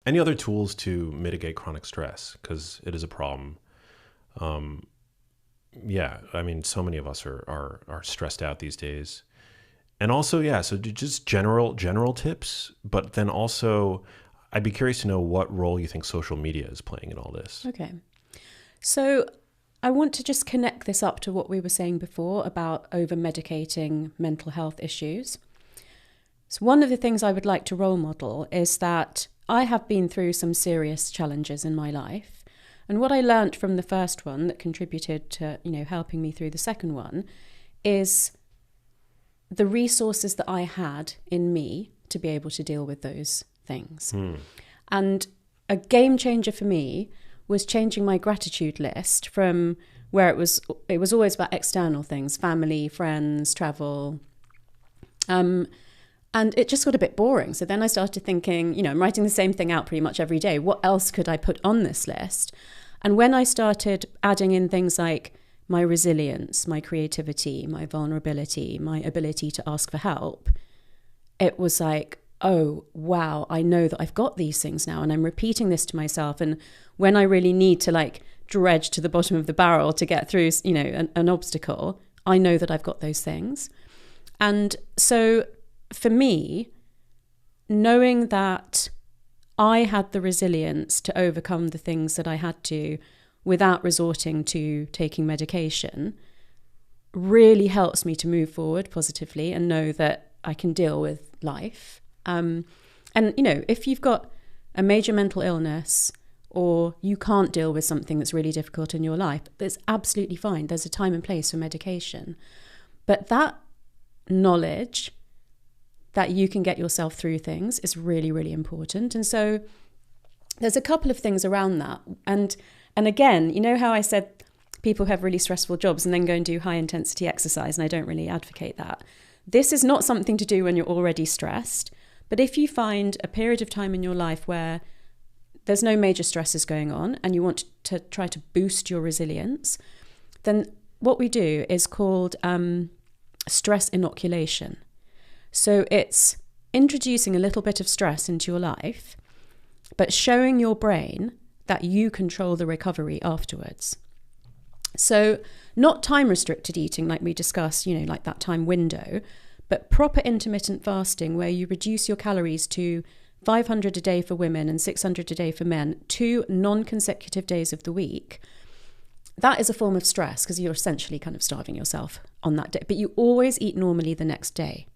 Any other tools to mitigate chronic stress? Because it is a problem. Yeah, I mean, so many of us are stressed out these days. And also, yeah, so just general tips, but then also I'd be curious to know what role you think social media is playing in all this. Okay. So I want to just connect this up to what we were saying before about over-medicating mental health issues. So one of the things I would like to role model is that I have been through some serious challenges in my life. And what I learned from the first one that contributed to, helping me through the second one is the resources that I had in me to be able to deal with those things. And a game changer for me was changing my gratitude list from where it was always about external things, family, friends, travel. And it just got a bit boring. So then I started thinking, I'm writing the same thing out pretty much every day. What else could I put on this list? And when I started adding in things like my resilience, my creativity, my vulnerability, my ability to ask for help, it was like, oh, wow, I know that I've got these things now and I'm repeating this to myself. And when I really need to dredge to the bottom of the barrel to get through, an obstacle, I know that I've got those things. And so for me, knowing that I had the resilience to overcome the things that I had to without resorting to taking medication really helps me to move forward positively and know that I can deal with life. And, if you've got a major mental illness or you can't deal with something that's really difficult in your life, that's absolutely fine. There's a time and place for medication. But that knowledge that you can get yourself through things is really, really important. And so there's a couple of things around that. And again, how I said people have really stressful jobs and then go and do high intensity exercise, and I don't really advocate that. This is not something to do when you're already stressed. But if you find a period of time in your life where there's no major stresses going on and you want to try to boost your resilience, then what we do is called stress inoculation. So it's introducing a little bit of stress into your life, but showing your brain that you control the recovery afterwards. So not time-restricted eating like we discussed, like that time window, but proper intermittent fasting where you reduce your calories to 500 a day for women and 600 a day for men, 2 non-consecutive days of the week. That is a form of stress because you're essentially kind of starving yourself on that day, but you always eat normally the next day.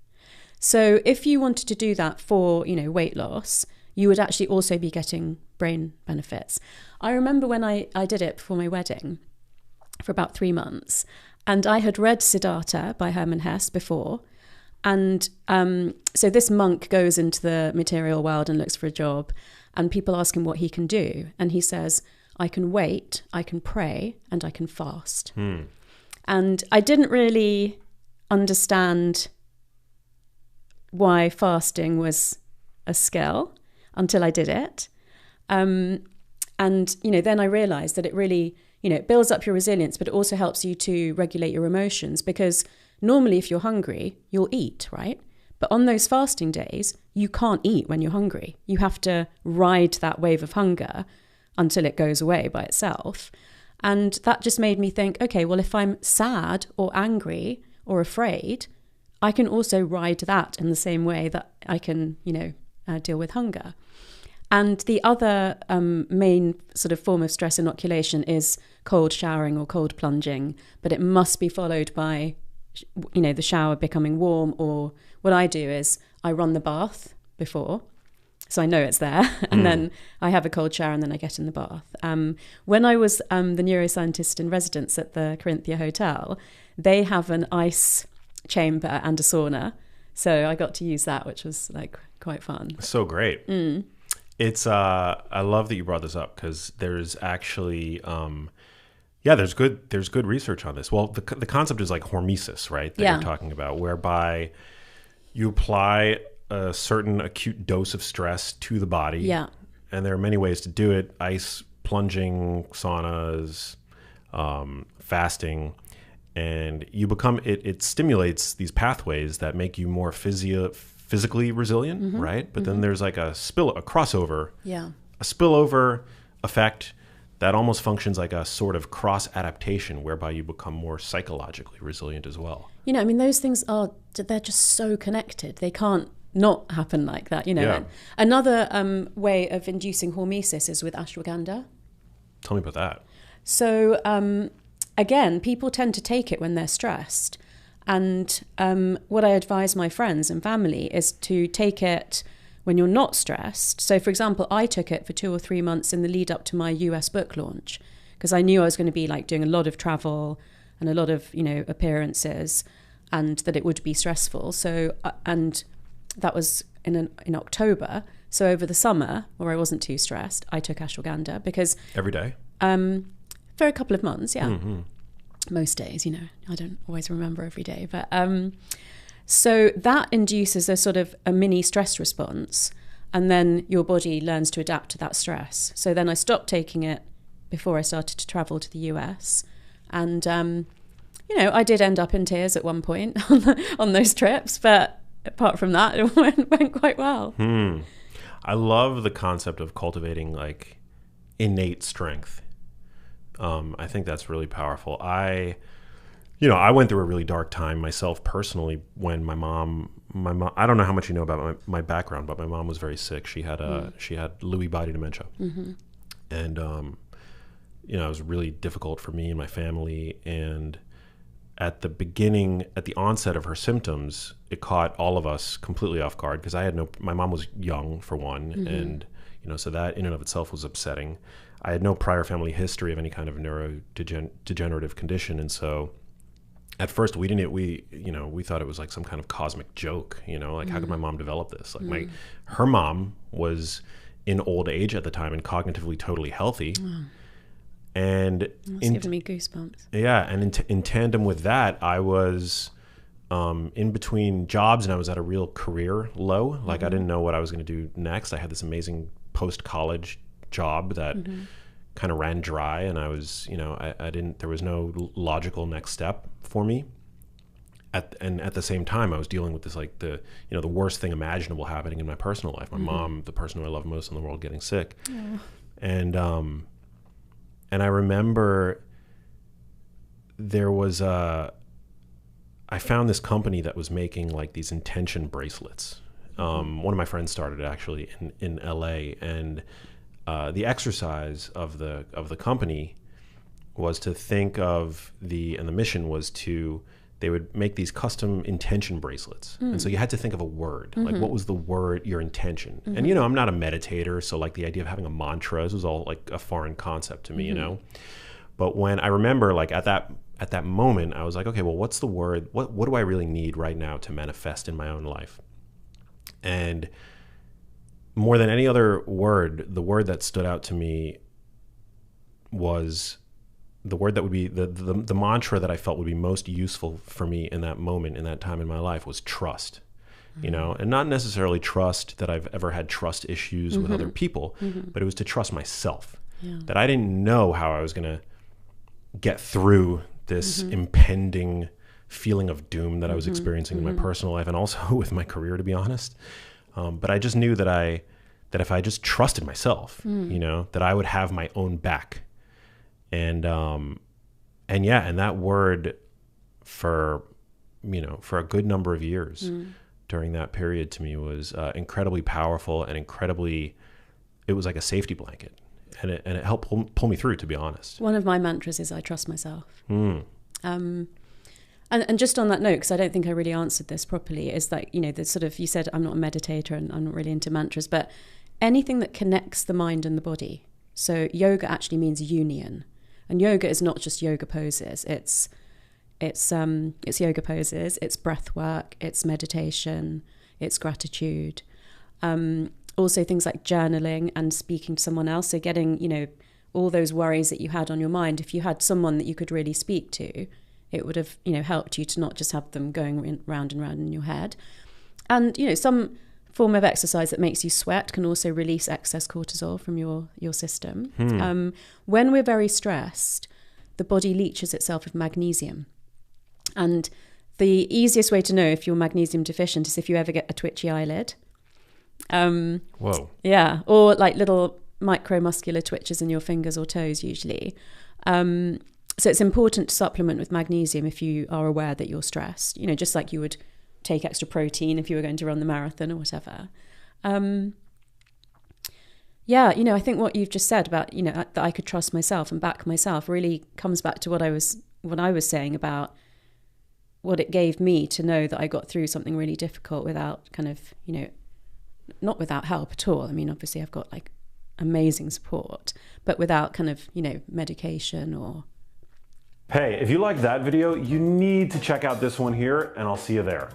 So if you wanted to do that for, weight loss, you would actually also be getting brain benefits. I remember when I did it before my wedding for about 3 months, and I had read Siddhartha by Hermann Hesse before. And so this monk goes into the material world and looks for a job, and people ask him what he can do. And he says, I can wait, I can pray, and I can fast. And I didn't really understand why fasting was a skill until I did it. And, then I realized that it really, it builds up your resilience, but it also helps you to regulate your emotions because normally if you're hungry, you'll eat, right? But on those fasting days, you can't eat when you're hungry. You have to ride that wave of hunger until it goes away by itself. And that just made me think, okay, well, if I'm sad or angry or afraid, I can also ride that in the same way that I can, deal with hunger. And the other main sort of form of stress inoculation is cold showering or cold plunging, but it must be followed by, the shower becoming warm, or what I do is I run the bath before, so I know it's there, and then I have a cold shower and then I get in the bath. When I was the neuroscientist in residence at the Corinthia Hotel, they have an ice chamber and a sauna, so I got to use that, which was quite fun. So great. It's I love that you brought this up because there's actually there's good research on this. Well, the concept is like hormesis, right, that you're talking about, whereby you apply a certain acute dose of stress to the body, and there are many ways to do it: ice plunging, saunas, fasting. And you become it stimulates these pathways that make you more physically resilient, right? But then there's like a crossover spillover effect that almost functions like a sort of cross adaptation whereby you become more psychologically resilient as well. You know, I mean, those things they're just so connected. They can't not happen like that, you know. Yeah. Another way of inducing hormesis is with ashwagandha. Tell me about that. So, again, people tend to take it when they're stressed. And what I advise my friends and family is to take it when you're not stressed. So, for example, I took it for 2 or 3 months in the lead up to my US book launch, because I knew I was going to be like doing a lot of travel and a lot of, you know, appearances, and that it would be stressful. So, and that was in October. So over the summer, where I wasn't too stressed, I took ashwagandha because... Every day? For a couple of months, yeah. Mm-hmm. Most days, you know. I don't always remember every day. But so that induces a sort of a mini stress response, and then your body learns to adapt to that stress. So then I stopped taking it before I started to travel to the US. And, you know, I did end up in tears at one point on those trips, but apart from that, it went quite well. I love the concept of cultivating like innate strength. I think that's really powerful. I went through a really dark time myself personally when my mom, I don't know how much you know about my background, but my mom was very sick. She had Lewy body dementia. Mm-hmm. And, it was really difficult for me and my family. And at the onset of her symptoms, it caught all of us completely off guard because my mom was young for one. Mm-hmm. And, so that in and of itself was upsetting. I had no prior family history of any kind of neurodegenerative condition. And so at first we thought it was like some kind of cosmic joke, like how could my mom develop this? Like her mom was in old age at the time and cognitively totally healthy. And it's giving me goosebumps. Yeah. And in tandem with that, I was in between jobs and I was at a real career low. Like I didn't know what I was going to do next. I had this amazing post-college job that kind of ran dry, and I was, there was no logical next step for me. At the same time, I was dealing with this, like the worst thing imaginable happening in my personal life. My mom, the person who I love most in the world, getting sick. Yeah. And I remember there was I found this company that was making like these intention bracelets. One of my friends started it actually in LA, and the exercise of the company was to think of the mission was they would make these custom intention bracelets. And so you had to think of a word, like what was the word, your intention. And, I'm not a meditator. So like the idea of having a mantra, this was all like a foreign concept to me, But when I remember like at that moment, I was like, okay, well, what's the word? What do I really need right now to manifest in my own life? And more than any other word, the word that stood out to me was the word that would be the mantra that I felt would be most useful for me in that moment, in that time in my life, was trust. And not necessarily trust that I've ever had trust issues with other people, but it was to trust myself. Yeah. That I didn't know how I was going to get through this impending feeling of doom that I was experiencing in my personal life and also with my career, to be honest. But I just knew that if I just trusted myself, that I would have my own back. And that word for a good number of years during that period to me was incredibly powerful and it was like a safety blanket. And it helped pull me through, to be honest. One of my mantras is I trust myself. And just on that note, because I don't think I really answered this properly, is that, the sort of, you said I'm not a meditator and I'm not really into mantras, but anything that connects the mind and the body. So yoga actually means union. And yoga is not just yoga poses. It's yoga poses, it's breath work, it's meditation, it's gratitude. Also things like journaling and speaking to someone else. So getting, all those worries that you had on your mind, if you had someone that you could really speak to, it would have, helped you to not just have them going round and round in your head. And, some form of exercise that makes you sweat can also release excess cortisol from your system. When we're very stressed, the body leaches itself of magnesium. And the easiest way to know if you're magnesium deficient is if you ever get a twitchy eyelid. Whoa. Yeah. Or like little micromuscular twitches in your fingers or toes usually. So it's important to supplement with magnesium if you are aware that you're stressed, you know, just like you would take extra protein if you were going to run the marathon or whatever. Yeah, you know, I think what you've just said about, you know, that I could trust myself and back myself really comes back to what I was saying about what it gave me to know that I got through something really difficult without kind of, you know, not without help at all. I mean, obviously I've got like amazing support, but without kind of, you know, medication or... Hey, if you liked that video, you need to check out this one here, and I'll see you there.